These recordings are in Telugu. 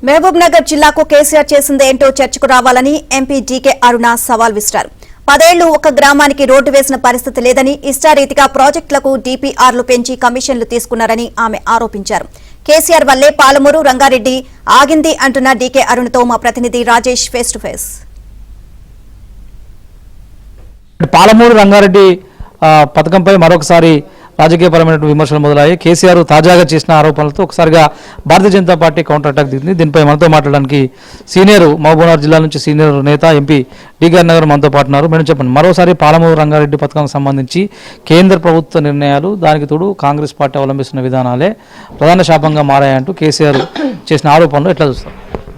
మహబూబ్ నగర్ జిల్లాకు కేసీఆర్ చేసిందేంటో చర్చకు రావాలని ఎంపీ డీకే అరుణ సవాల్ విసిరారు. 10 ఏళ్లు ఒక గ్రామానికి రోడ్డు వేసిన పరిస్థితి లేదని, ఇష్టారీతిగా ప్రాజెక్టులకు డీపీఆర్లు పెంచి కమిషన్లు తీసుకున్నారని ఆమె ఆరోపించారు. కేసీఆర్ వల్లే పాలమూరు రంగారెడ్డి ఆగింది అంటున్న డీకే అరుణతో మా ప్రతినిధి Rajesh face to face. Palamuru Rangareddy పథకంపై మరొకసారి రాజకీయపరమైన విమర్శలు మొదలయ్యాయి. కేసీఆర్ తాజాగా చేసిన ఆరోపణలతో ఒకసారిగా భారతీయ జనతా పార్టీ కౌంటర్ అటాక్ దిగింది. దీనిపై మనతో మాట్లాడడానికి సీనియర్ మహబూబ్నగర్ జిల్లా నుంచి సీనియర్ నేత ఎంపీ డీకే అరుణ గారు మనతో పాటు ఉన్నారు. మేడం చెప్పండి, మరోసారి పాలమూరు రంగారెడ్డి పథకానికి సంబంధించి కేంద్ర ప్రభుత్వ నిర్ణయాలు, దానికి తోడు కాంగ్రెస్ పార్టీ అవలంబిస్తున్న విధానాలే ప్రధాన శాపంగా మారాయంటూ కేసీఆర్ చేసిన ఆరోపణలు ఎట్లా చూస్తారు?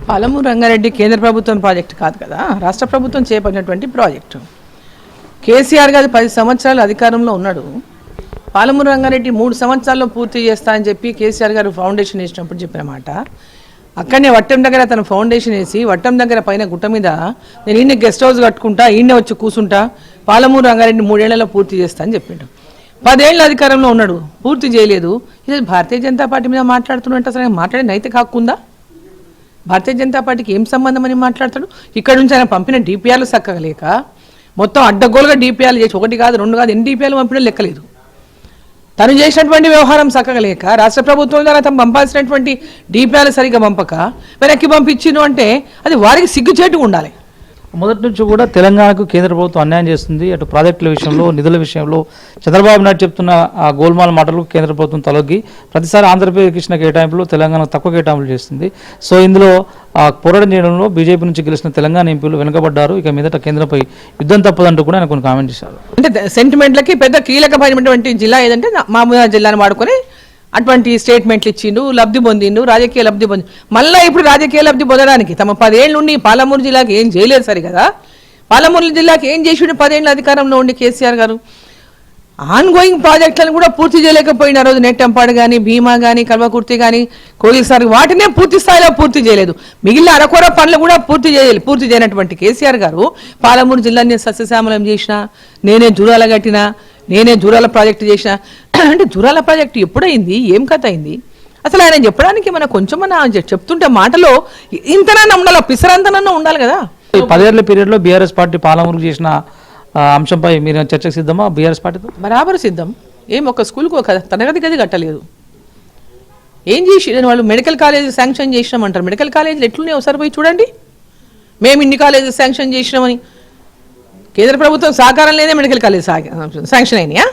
పాలమూరు రంగారెడ్డి కేంద్ర ప్రభుత్వం ప్రాజెక్టు కాదు కదా, రాష్ట్ర ప్రభుత్వం చేపట్టినటువంటి ప్రాజెక్టు. కేసీఆర్ గారు 10 సంవత్సరాలు అధికారంలో ఉన్నాడు. పాలమూరు రంగారెడ్డి 3 సంవత్సరాల్లో పూర్తి చేస్తా అని చెప్పి కేసీఆర్ గారు ఫౌండేషన్ వేసినప్పుడు చెప్పిన మాట, అక్కడనే వట్టం దగ్గర తను ఫౌండేషన్ వేసి వట్టం దగ్గర పైన గుట్ట మీద నేను ఈయన గెస్ట్ హౌస్ కట్టుకుంటా, ఈయన వచ్చి కూర్చుంటా, పాలమూరు రంగారెడ్డి 3 ఏళ్లలో పూర్తి చేస్తా అని చెప్పిండు. 10 ఏళ్ళ అధికారంలో ఉన్నాడు, పూర్తి చేయలేదు. ఇది భారతీయ జనతా పార్టీ మీద మాట్లాడుతున్నట్టు అసలు మాట్లాడే నైతిక హక్కు ఉందా? భారతీయ జనతా పార్టీకి ఏం సంబంధం అని మాట్లాడతాడు? ఇక్కడ నుంచి ఆయన పంపిన డీపీఆర్లు చక్కగా లేక మొత్తం అడ్డగోలుగా డీపీఆర్లు చేసి 1 కాదు 2 కాదు ఎన్ని డీపీఆర్లు పంపినా లెక్కలేదు. తను చేసినటువంటి వ్యవహారం చక్కగా లేక రాష్ట్ర ప్రభుత్వం ద్వారా తను పంపాల్సినటువంటి డీపీఆర్లు సరిగ్గా పంపక వెనక్కి పంపించిను అంటే అది వారికి సిగ్గుచేటుగా ఉండాలి. మొదటి నుంచి కూడా తెలంగాణకు కేంద్ర ప్రభుత్వం అన్యాయం చేస్తుంది. అటు ప్రాజెక్టుల విషయంలో, నిధుల విషయంలో చంద్రబాబు నాయుడు చెప్తున్న ఆ గోల్మాల్ మాటలు కేంద్ర ప్రభుత్వం తలొగ్గి ప్రతిసారి ఆంధ్రప్రదేశ్ ఇచ్చిన కేటాయింపులు తెలంగాణకు తక్కువ కేటాయింపులు చేస్తుంది. సో ఇందులో పోరాటం చేయడంలో బీజేపీ నుంచి గెలిచిన తెలంగాణ ఎంపీలు వెనుకబడ్డారు. ఇక మీదట కేంద్రంపై యుద్ధం తప్పదంటూ కూడా ఆయన కొన్ని కామెంట్ చేశారు. అంటే సెంటిమెంట్లకి పెద్ద కీలకమైనటువంటి జిల్లా ఏదంటే మహబూబ్నగర్ జిల్లాను వాడుకొని అటువంటి స్టేట్మెంట్లు ఇచ్చిండు, లబ్ధి పొందిండు, రాజకీయ లబ్ధి పొంది మళ్ళీ ఇప్పుడు రాజకీయ లబ్ధి పొందడానికి తమ 10 ఏళ్ళు ఉండి పాలమూరు జిల్లాకి ఏం చేయలేదు సరి కదా. పాలమూరు జిల్లాకి ఏం చేసిండు 10 ఏళ్ళ అధికారంలో ఉండి కేసీఆర్ గారు? ఆన్ గోయింగ్ ప్రాజెక్టులను కూడా పూర్తి చేయలేకపోయిన రోజు నెట్టంపాడు కానీ, భీమా కానీ, కల్వకుర్తి కానీ, కోయిల్సార్ వాటినే పూర్తి స్థాయిలో పూర్తి చేయలేదు. మిగిలిన అరకొర పనులు కూడా పూర్తి చేయనటువంటి కేసీఆర్ గారు పాలమూరు జిల్లాని సస్యశ్యామలం చేసిన, నేనే జూరాల కట్టినా, నేనే జూరాల ప్రాజెక్టు చేసిన అంటే జూరాల ప్రాజెక్టు ఎప్పుడైంది, ఏం కథ అయింది అసలు? ఆయన చెప్పడానికి మన కొంచెం చెప్తుంటే మాటలో ఇంతనన్నా ఉండాలి, పిసరంతనన్నా ఉండాలి కదా. 10 ఏళ్ల పీరియడ్లో బీఆర్ఎస్ పార్టీ పాలమూరుకు చేసిన అంశంపై మీరు చర్చకు సిద్ధమా? బీఆర్ఎస్ పార్టీతో బరాబర్ సిద్ధం. ఏం ఒక స్కూల్కి ఒక తరగతి గది కట్టలేదు. ఏం చేసి వాళ్ళు మెడికల్ కాలేజ్ శాంక్షన్ చేసినామంటారు. మెడికల్ కాలేజీలు ఎట్లున్నాయి ఒకసారి పోయి చూడండి. మేము ఇన్ని కాలేజీలు శాంక్షన్ చేసినామని కేంద్ర ప్రభుత్వం సహకారం లేదే మెడికల్ కాలేజ్ శాంక్షన్ అయినాయా?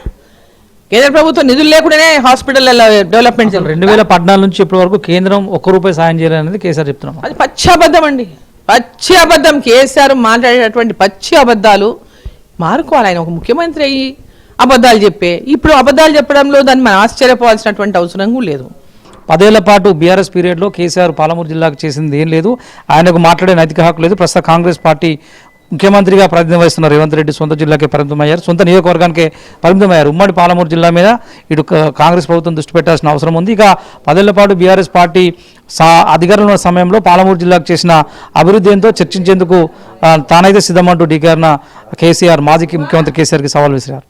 కేంద్ర ప్రభుత్వం నిధులు లేకుండానే హాస్పిటల్ డెవలప్మెంట్ 2014 నుంచి ఇప్పటి వరకు కేంద్రం ₹1 సాయం చేయాలనేది కేసీఆర్ చెప్తున్నాం. అది పచ్చి అబద్ధం అండి, పచ్చి అబద్ధం. కేసీఆర్ మాట్లాడేటటువంటి పచ్చి అబద్ధాలు మారుకోవాలి. ఆయన ఒక ముఖ్యమంత్రి అయ్యి అబద్ధాలు చెప్పే ఇప్పుడు అబద్ధాలు చెప్పడంలో దాన్ని మనం ఆశ్చర్యపోవాల్సినటువంటి అవసరం కూడా లేదు. 10 ఏళ్ల పాటు బీఆర్ఎస్ పీరియడ్లో కేసీఆర్ పాలమూరు జిల్లాకు చేసింది ఏం లేదు. ఆయనకు మాట్లాడే నైతిక హక్కు లేదు. ప్రస్తుతం కాంగ్రెస్ పార్టీ ముఖ్యమంత్రిగా ప్రాతినిధ్యం వహిస్తున్న రేవంత్ రెడ్డి సొంత జిల్లాకే పరిమితమయ్యారు, సొంత నియోజకవర్గానికే పరిమితమయ్యారు. ఉమ్మడి పాలమూరు జిల్లా మీద ఇటు కాంగ్రెస్ ప్రభుత్వం దృష్టి పెట్టాల్సిన అవసరం ఉంది. ఇక 10 ఏళ్ల పాటు బీఆర్ఎస్ పార్టీ అధికారంలో ఉన్న సమయంలో పాలమూరు జిల్లాకు చేసిన అభివృద్ధి ఎంతో చర్చించేందుకు తానైతే సిద్ధమంటూ డీకే అరుణ కేసీఆర్ మాజీ ముఖ్యమంత్రి కేసీఆర్కి సవాల్ విసిరారు.